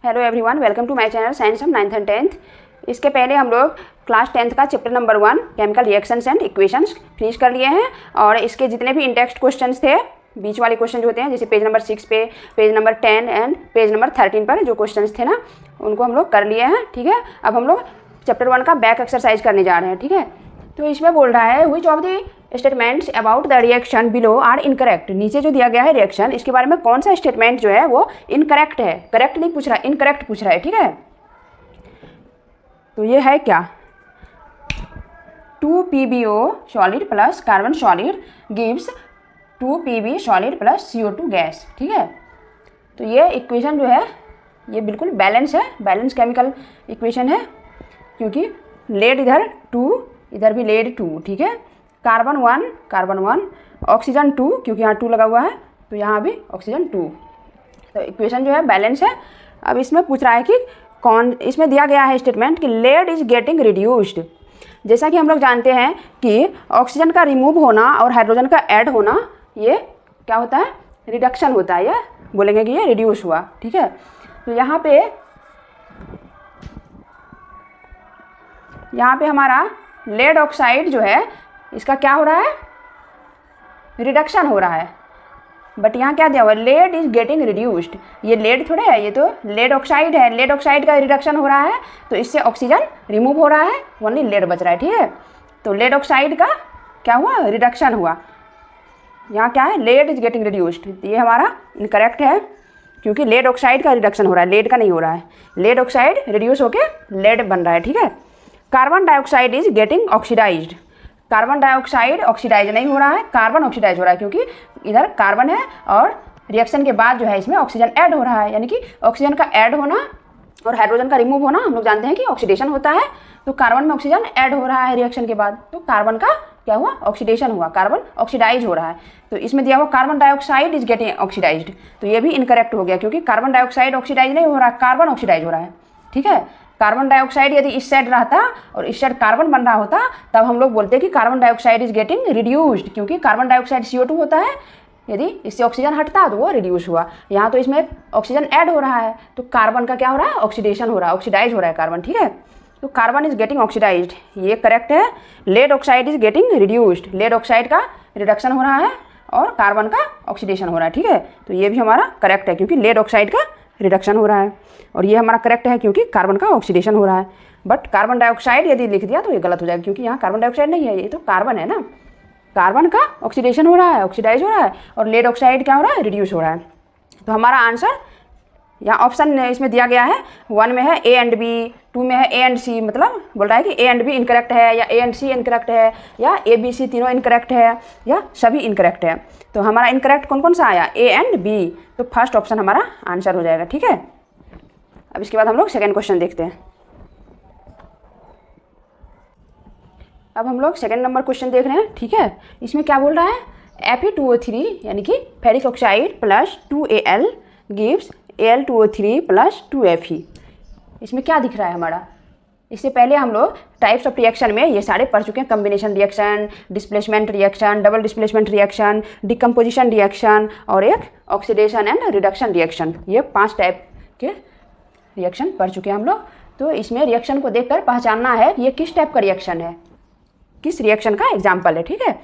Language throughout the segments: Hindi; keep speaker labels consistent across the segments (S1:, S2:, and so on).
S1: Hello everyone, welcome to my channel science of 9th and 10th। इसके पहले हम लोग क्लास 10th का chapter number 1 chemical reactions and equations finish कर लिए हैं और इसके जितने भी इंटेक्स्ट क्वेश्चंस थे, बीच वाले क्वेश्चन जो होते हैं, जैसे पेज नंबर 6 पे, page number 10 and page number 13 पर जो क्वेश्चंस थे ना, उनको हम लोग कर लिए हैं। ठीक है, अब हम लोग चैप्टर 1 का बैक एक्सरसाइज करने जा रहे हैं। ठीक है, तो इसमें बोल रहा है which of the statements about the reaction below are incorrect. नीचे जो दिया गया है रिएक्शन, इसके बारे में कौन सा स्टेटमेंट जो है वो इनकरेक्ट है। करेक्ट नहीं पूछ रहा है, इनकरेक्ट पूछ रहा है। ठीक है, तो ये है क्या, 2PbO solid plus carbon solid gives 2Pb solid plus CO2 gas. ठीक है, तो ये इक्वेशन जो है ये बिल्कुल बैलेंस है, बैलेंस केमिकल इक्वेशन है, क्योंकि लेड इधर 2, इधर भी लेड 2। ठीक है, कार्बन 1 ऑक्सीजन 2, क्योंकि यहाँ 2 लगा हुआ है तो यहाँ भी ऑक्सीजन 2। तो इक्वेशन जो है बैलेंस है। अब इसमें पूछ रहा है कि कौन, इसमें दिया गया है स्टेटमेंट कि लेड इज गेटिंग रिड्यूस्ड। जैसा कि हम लोग जानते हैं कि ऑक्सीजन का रिमूव होना और हाइड्रोजन का ऐड होना, ये क्या होता है, रिडक्शन होता है। ये बोलेंगे कि ये रिड्यूस हुआ। ठीक है, तो यहाँ पे हमारा लेड ऑक्साइड जो है इसका क्या हो रहा है, रिडक्शन हो रहा है। बट यहाँ क्या दिया हुआ है, लेड इज गेटिंग रिड्यूस्ड। ये लेड थोड़े है, ये तो लेड ऑक्साइड है। लेड ऑक्साइड का रिडक्शन हो रहा है तो इससे ऑक्सीजन रिमूव हो रहा है, ओनली लेड बच रहा है। ठीक है, तो लेड ऑक्साइड का क्या हुआ, रिडक्शन हुआ। यहाँ क्या है, लेड इज गेटिंग रिड्यूस्ड। ये हमारा इनकरेक्ट है, क्योंकि लेड ऑक्साइड का रिडक्शन हो रहा है, लेड का नहीं हो रहा है। लेड ऑक्साइड रिड्यूस होकर लेड बन रहा है। ठीक है, carbon dioxide is getting oxidised. Carbon dioxide oxidise नहीं हो रहा है, कार्बन ऑक्सीडाइज हो रहा है, क्योंकि इधर कार्बन है और रिएक्शन के बाद जो है इसमें ऑक्सीजन ऐड हो रहा है। यानी कि ऑक्सीजन का ऐड होना और हाइड्रोजन का रिमूव होना, हम लोग जानते हैं कि ऑक्सीडेशन होता है। तो कार्बन में ऑक्सीजन ऐड हो रहा है रिएक्शन के बाद, तो कार्बन का क्या हुआ, ऑक्सीडेशन हुआ, कार्बन ऑक्सीडाइज हो रहा है। तो इसमें दिया हुआ carbon dioxide is getting oxidised, तो ये भी इनकरेक्ट हो गया, क्योंकि कार्बन डाइऑक्साइड ऑक्सीडाइज नहीं हो रहा, कार्बन ऑक्सीडाइज हो रहा है। ठीक है, कार्बन डाइऑक्साइड यदि इस साइड रहता और इस साइड कार्बन बन रहा होता, तब हम लोग बोलते कि carbon dioxide is getting reduced, क्योंकि कार्बन डाइऑक्साइड CO2 होता है। यदि इससे ऑक्सीजन हटता तो वो रिड्यूस हुआ। यहाँ तो इसमें ऑक्सीजन ऐड हो रहा है, तो कार्बन का क्या हो रहा है, ऑक्सीडेशन हो रहा है, ऑक्सीडाइज हो रहा है कार्बन। ठीक है, तो कार्बन इज गेटिंग ऑक्सीडाइज्ड, ये करेक्ट है। Lead oxide is getting reduced, lead oxide का रिडक्शन हो रहा है और कार्बन का ऑक्सीडेशन हो रहा है। ठीक है, तो ये भी हमारा करेक्ट है, क्योंकि लेड ऑक्साइड का रिडक्शन हो रहा है, और ये हमारा करेक्ट है क्योंकि कार्बन का ऑक्सीडेशन हो रहा है। बट कार्बन डाइऑक्साइड यदि लिख दिया तो ये गलत हो जाएगा, क्योंकि यहाँ कार्बन डाइऑक्साइड नहीं है, ये तो कार्बन है ना। कार्बन का ऑक्सीडेशन हो रहा है, ऑक्सीडाइज हो रहा है, और लेड ऑक्साइड क्या हो रहा है, रिड्यूस हो रहा है। तो हमारा आंसर यहाँ ऑप्शन इसमें दिया गया है, 1 में है A एंड B, 2 में है A एंड C। मतलब बोल रहा है कि A एंड B इनकरेक्ट है, या A एंड C इनकरेक्ट है, या A B C तीनों इनकरेक्ट है, या सभी इनकरेक्ट है। तो हमारा इनकरेक्ट कौन कौन सा आया, A एंड B, तो फर्स्ट ऑप्शन हमारा आंसर हो जाएगा। ठीक है, अब इसके बाद हम लोग सेकेंड क्वेश्चन देखते हैं। अब हम लोग सेकेंड नंबर क्वेश्चन देख रहे हैं। ठीक है, इसमें क्या बोल रहा है, Fe2O3 यानी कि ferric oxide plus 2Al gives Al2O3 plus 2Fe। इसमें क्या दिख रहा है हमारा, इससे पहले हम लोग टाइप्स ऑफ रिएक्शन में ये सारे पढ़ चुके हैं, combination reaction, displacement reaction, double displacement reaction, decomposition reaction और एक ऑक्सीडेशन एंड रिडक्शन रिएक्शन। ये 5 टाइप के रिएक्शन पढ़ चुके हैं हम लोग। तो इसमें रिएक्शन को देखकर पहचानना है कि ये किस टाइप का रिएक्शन है, किस रिएक्शन का एग्जाम्पल है। ठीक है,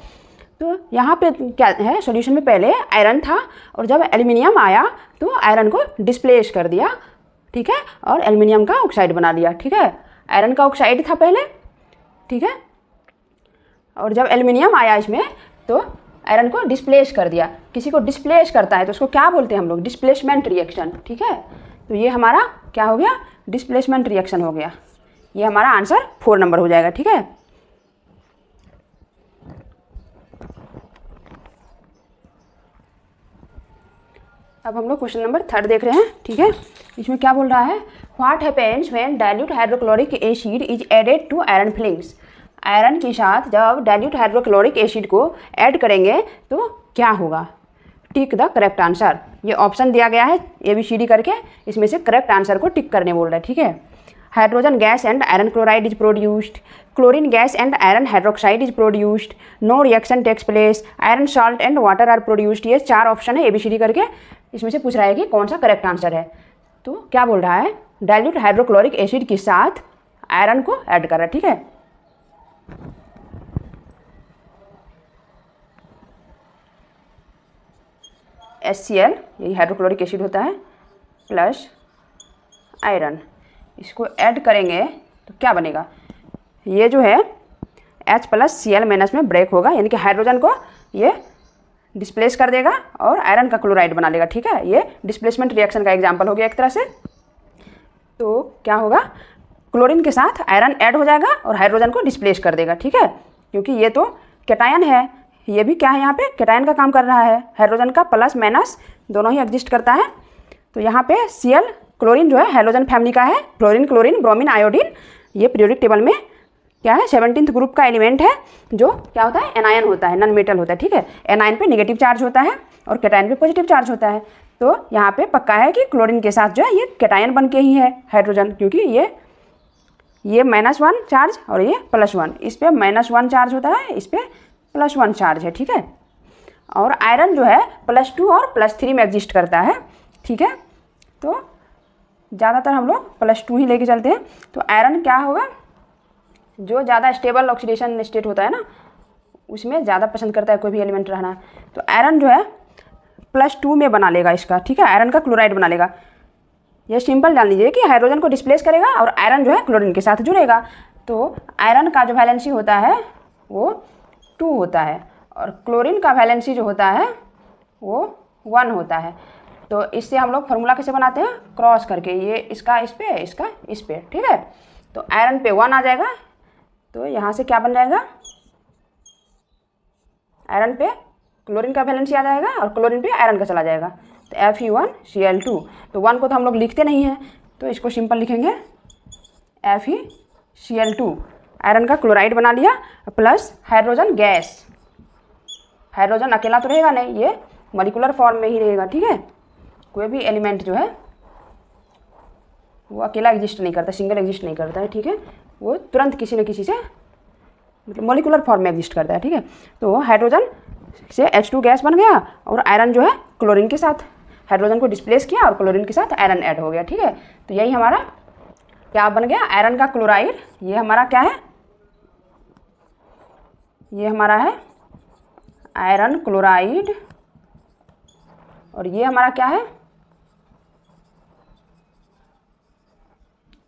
S1: तो यहाँ पे क्या है, सॉल्यूशन में पहले आयरन था और जब एल्युमिनियम आया तो आयरन को डिस्प्लेस कर दिया। ठीक है, और एल्युमिनियम का ऑक्साइड बना दिया। ठीक है, आयरन का ऑक्साइड था पहले। ठीक है, और जब एल्युमिनियम आया इसमें तो आयरन को डिस्प्लेस कर दिया। किसी को डिस्प्लेस करता है तो उसको क्या बोलते हैं हम लोग, डिस्प्लेसमेंट रिएक्शन। ठीक है, तो ये हमारा क्या हो गया, डिस्प्लेसमेंट रिएक्शन हो गया। ये हमारा आंसर 4 नंबर हो जाएगा। ठीक है, अब हम लोग क्वेश्चन नंबर 3 देख रहे हैं। ठीक है, इसमें क्या बोल रहा है, what happens when dilute hydrochloric acid is added to iron filings. Iron के साथ जब डाइल्यूट हाइड्रोक्लोरिक एसिड को ऐड करेंगे तो क्या होगा, टिक द करेक्ट आंसर। ये ऑप्शन दिया गया है ABCD करके, इसमें से करेक्ट आंसर को टिक करने बोल रहा है। ठीक है, hydrogen gas and iron chloride is produced, chlorine gas and iron hydroxide is produced, no reaction takes place, iron salt and water are produced. ये 4 ऑप्शन है ABCD करके, इसमें से पूछ रहा है कि कौन सा करेक्ट आंसर है। तो क्या बोल रहा है, डाइल्यूट हाइड्रोक्लोरिक एसिड के साथ आयरन को ऐड कर रहा है, ठीक है। HCl यही हाइड्रोक्लोरिक एसिड होता है प्लस आयरन, इसको ऐड करेंगे तो क्या बनेगा, ये जो है H+Cl- में ब्रेक होगा, यानी कि हाइड्रोजन को ये डिस्प्लेस कर देगा और आयरन का क्लोराइड बना लेगा, ठीक है। ये डिस्प्लेसमेंट रिएक्शन का एग्जांपल हो गया एक तरह से। तो क्या होगा, क्लोरीन के साथ आयरन ऐड हो जाएगा और हाइड्रोजन को डिस्प्लेस कर देगा, ठीक है, क्योंकि ये तो कैटायन है, ये भी क्या है, यहाँ पे कैटायन का काम कर रहा है, हाइड्रोजन का प्लस माइनस दोनों ही एग्जिस्ट करता है। तो यहाँ पे Cl क्लोरीन जो है हाइड्रोजन फैमिली का है, फ्लोरीन, क्लोरीन, ब्रोमीन, आयोडीन, ये पीरियोडिक टेबल में क्या है 17th ग्रुप का एलिमेंट है, जो क्या होता है एनायन होता है, नॉन मेटल होता है, ठीक है। एनायन पे नेगेटिव चार्ज होता है और कैटायन पे पॉजिटिव चार्ज होता है। तो यहाँ पे पक्का है कि क्लोरीन के साथ जो है ये कैटायन बन के ही है हाइड्रोजन, क्योंकि ये -1 चार्ज और ये +1, इस पर -1 चार्ज होता है, इस पर +1 चार्ज है, ठीक है। और आयरन जो है +2 और +3 में एग्जिस्ट करता है, ठीक है। तो ज़्यादातर हम लोग +2 ही लेके चलते हैं। तो आयरन क्या होगा, जो ज़्यादा स्टेबल ऑक्सीडेशन स्टेट होता है ना, उसमें ज़्यादा पसंद करता है कोई भी एलिमेंट रहना। तो आयरन जो है +2 में बना लेगा इसका, ठीक है, आयरन का क्लोराइड बना लेगा। ये सिंपल जान लीजिए कि हाइड्रोजन को डिस्प्लेस करेगा और आयरन जो है क्लोरीन के साथ जुड़ेगा। तो आयरन का जो वैलेंसी होता है वो 2 होता है और क्लोरीन का वैलेंसी जो होता है वो 1 होता है। तो इससे हम लोग फार्मूला कैसे बनाते हैं, क्रॉस करके, ये इसका इस पे, इसका इस पे, ठीक है। तो आयरन पे 1 आ जाएगा, तो यहाँ से क्या बन जाएगा, आयरन पे क्लोरीन का वैलेंसी आ जाएगा और क्लोरीन पे आयरन का चला जाएगा, तो Fe1Cl2। तो 1 को तो हम लोग लिखते नहीं हैं, तो इसको सिंपल लिखेंगे FeCl2, आयरन का क्लोराइड बना लिया, प्लस हाइड्रोजन गैस, हाइड्रोजन अकेला तो रहेगा नहीं, ये मॉलिक्यूलर फॉर्म में ही रहेगा, ठीक है। कोई भी एलिमेंट जो है वो अकेला एग्जिस्ट नहीं करता, सिंगल एग्जिस्ट नहीं करता है, ठीक है, वो तुरंत किसी न किसी से मतलब मॉलिक्यूलर फॉर्म में एग्जिस्ट करता है, ठीक है। तो हाइड्रोजन से H2 गैस बन गया और आयरन जो है क्लोरीन के साथ हाइड्रोजन को डिस्प्लेस किया और क्लोरीन के साथ आयरन ऐड हो गया, ठीक है। तो यही हमारा क्या बन गया, आयरन का क्लोराइड। ये हमारा क्या है, ये हमारा है आयरन क्लोराइड और ये हमारा क्या है,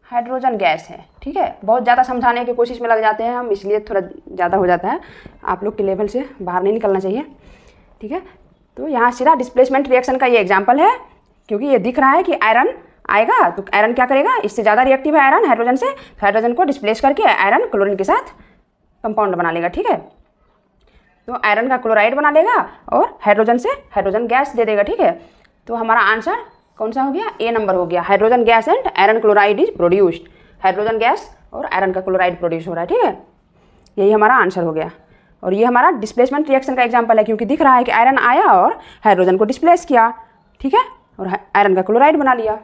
S1: हाइड्रोजन गैस है, ठीक है। बहुत ज़्यादा समझाने की कोशिश में लग जाते हैं हम, इसलिए थोड़ा ज़्यादा हो जाता है, आप लोग के लेवल से बाहर नहीं निकलना चाहिए, ठीक है। तो यहाँ सीधा डिस्प्लेसमेंट रिएक्शन का ये एग्जांपल है, क्योंकि ये दिख रहा है कि आयरन आएगा तो आयरन क्या करेगा, इससे ज़्यादा रिएक्टिव है आयरन हाइड्रोजन से, हाइड्रोजन को डिस्प्लेस करके आयरन क्लोरीन के साथ कंपाउंड बना लेगा, ठीक है। तो आयरन का क्लोराइड बना लेगा और हाइड्रोजन से हाइड्रोजन गैस दे देगा, ठीक है। तो हमारा आंसर कौन सा हो गया, A नंबर हो गया, hydrogen gas and iron chloride is produced, hydrogen gas और आयरन का क्लोराइड प्रोड्यूस हो रहा है, ठीक है। यही हमारा आंसर हो गया। और ये हमारा डिस्प्लेसमेंट रिएक्शन का एग्जांपल है, क्योंकि दिख रहा है कि आयरन आया और हाइड्रोजन को डिस्प्लेस किया, ठीक है, और आयरन का क्लोराइड बना लिया।